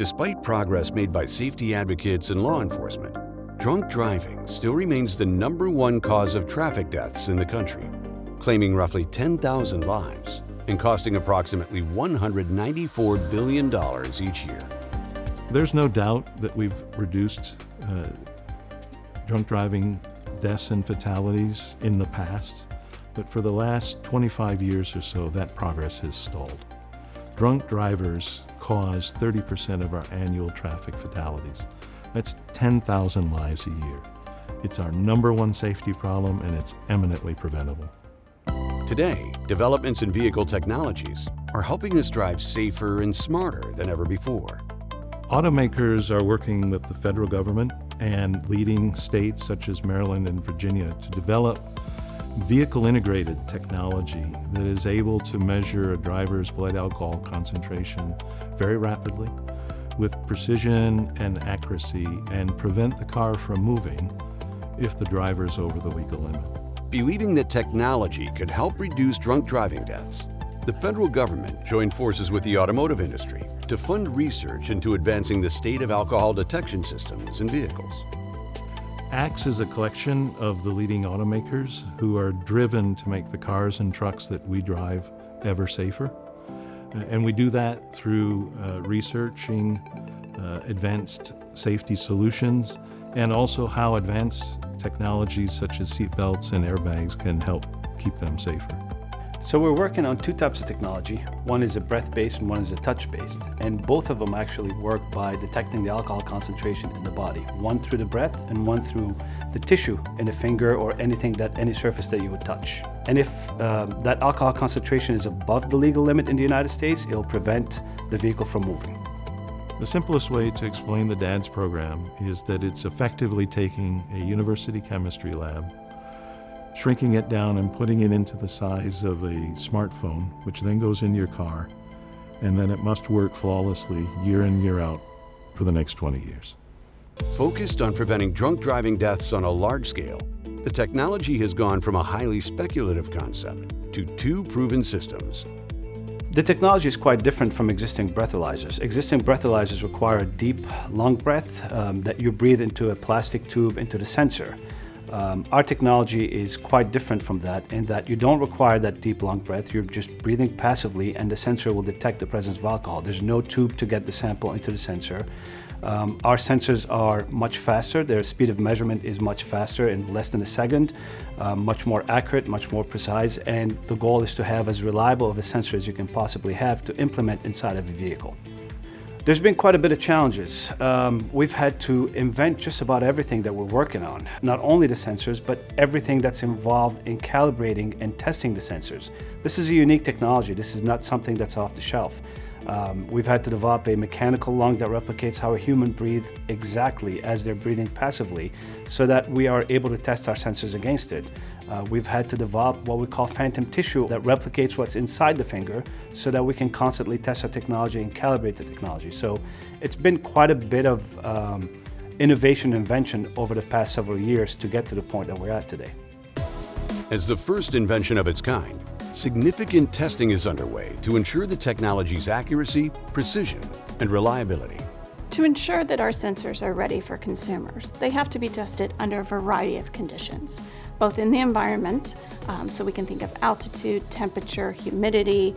Despite progress made by safety advocates and law enforcement, drunk driving still remains the #1 cause of traffic deaths in the country, claiming roughly 10,000 lives and costing approximately $194 billion each year. There's no doubt that we've reduced drunk driving deaths and fatalities in the past, but for the last 25 years or so, that progress has stalled. Drunk drivers cause 30% of our annual traffic fatalities. That's 10,000 lives a year. It's our #1 safety problem, and it's eminently preventable. Today, developments in vehicle technologies are helping us drive safer and smarter than ever before. Automakers are working with the federal government and leading states such as Maryland and Virginia to develop vehicle-integrated technology that is able to measure a driver's blood alcohol concentration very rapidly with precision and accuracy and prevent the car from moving if the driver is over the legal limit. Believing that technology could help reduce drunk driving deaths, the federal government joined forces with the automotive industry to fund research into advancing the state of alcohol detection systems in vehicles. ACTS is a collection of the leading automakers who are driven to make the cars and trucks that we drive ever safer. And we do that through researching advanced safety solutions and also how advanced technologies such as seatbelts and airbags can help keep them safer. So we're working on 2 types of technology. One is a breath-based and one is a touch-based. And both of them actually work by detecting the alcohol concentration in the body. One through the breath and one through the tissue in the finger or any surface that you would touch. And if that alcohol concentration is above the legal limit in the United States, it'll prevent the vehicle from moving. The simplest way to explain the DADSS program is that it's effectively taking a university chemistry lab, shrinking it down and putting it into the size of a smartphone, which then goes in your car, and then it must work flawlessly year in, year out for the next 20 years. Focused on preventing drunk driving deaths on a large scale, the technology has gone from a highly speculative concept to 2 proven systems. The technology is quite different from existing breathalyzers. Existing breathalyzers require a deep lung breath that you breathe into a plastic tube into the sensor. Our technology is quite different from that in that you don't require that deep lung breath. You're just breathing passively and the sensor will detect the presence of alcohol. There's no tube to get the sample into the sensor. Our sensors are much faster. Their speed of measurement is much faster, in less than a second, much more accurate, much more precise, and the goal is to have as reliable of a sensor as you can possibly have to implement inside of a vehicle. There's been quite a bit of challenges. We've had to invent just about everything that we're working on. Not only the sensors, but everything that's involved in calibrating and testing the sensors. This is a unique technology. This is not something that's off the shelf. We've had to develop a mechanical lung that replicates how a human breathes exactly as they're breathing passively so that we are able to test our sensors against it. We've had to develop what we call phantom tissue that replicates what's inside the finger so that we can constantly test our technology and calibrate the technology. So it's been quite a bit of innovation and invention over the past several years to get to the point that we're at today. As the first invention of its kind, significant testing is underway to ensure the technology's accuracy, precision, and reliability. To ensure that our sensors are ready for consumers, they have to be tested under a variety of conditions, both in the environment, so we can think of altitude, temperature, humidity,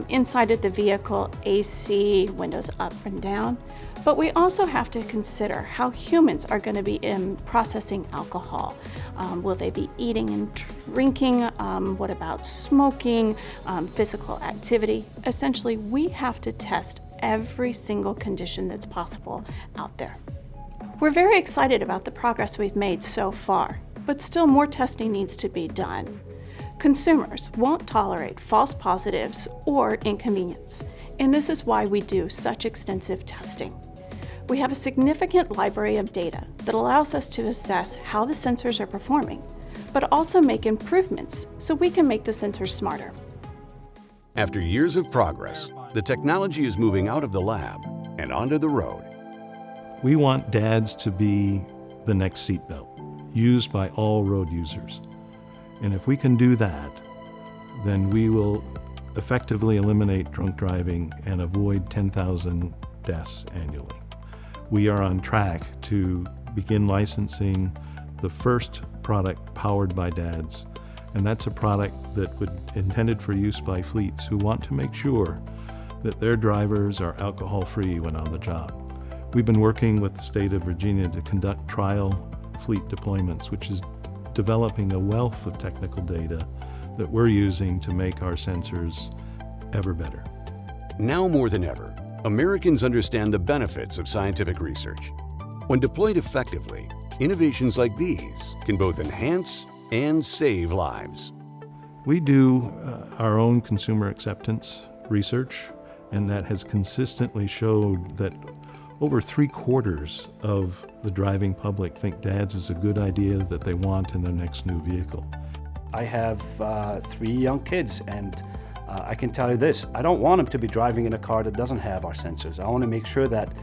inside of the vehicle, AC, windows up and down. But we also have to consider how humans are going to be processing alcohol. Will they be eating and drinking? What about smoking, physical activity? Essentially, we have to test every single condition that's possible out there. We're very excited about the progress we've made so far, but still more testing needs to be done. Consumers won't tolerate false positives or inconvenience, and this is why we do such extensive testing. We have a significant library of data that allows us to assess how the sensors are performing, but also make improvements so we can make the sensors smarter. After years of progress, the technology is moving out of the lab and onto the road. We want DADSS to be the next seatbelt, used by all road users. And if we can do that, then we will effectively eliminate drunk driving and avoid 10,000 deaths annually. We are on track to begin licensing the first product powered by DADSS, and that's a product that would intended for use by fleets who want to make sure that their drivers are alcohol-free when on the job. We've been working with the state of Virginia to conduct trial fleet deployments, which is developing a wealth of technical data that we're using to make our sensors ever better. Now more than ever, Americans understand the benefits of scientific research. When deployed effectively, innovations like these can both enhance and save lives. We do our own consumer acceptance research, and that has consistently showed that over 3/4 of the driving public think DADSS is a good idea that they want in their next new vehicle. I have 3 young kids, and I can tell you this, I don't want them to be driving in a car that doesn't have our sensors. I want to make sure that,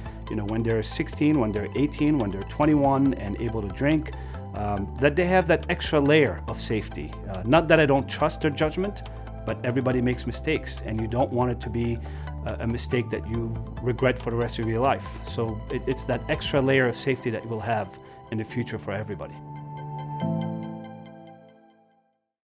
when they're 16, when they're 18, when they're 21 and able to drink, that they have that extra layer of safety. Not that I don't trust their judgment, but everybody makes mistakes, and you don't want it to be a mistake that you regret for the rest of your life. So it's that extra layer of safety that you will have in the future for everybody.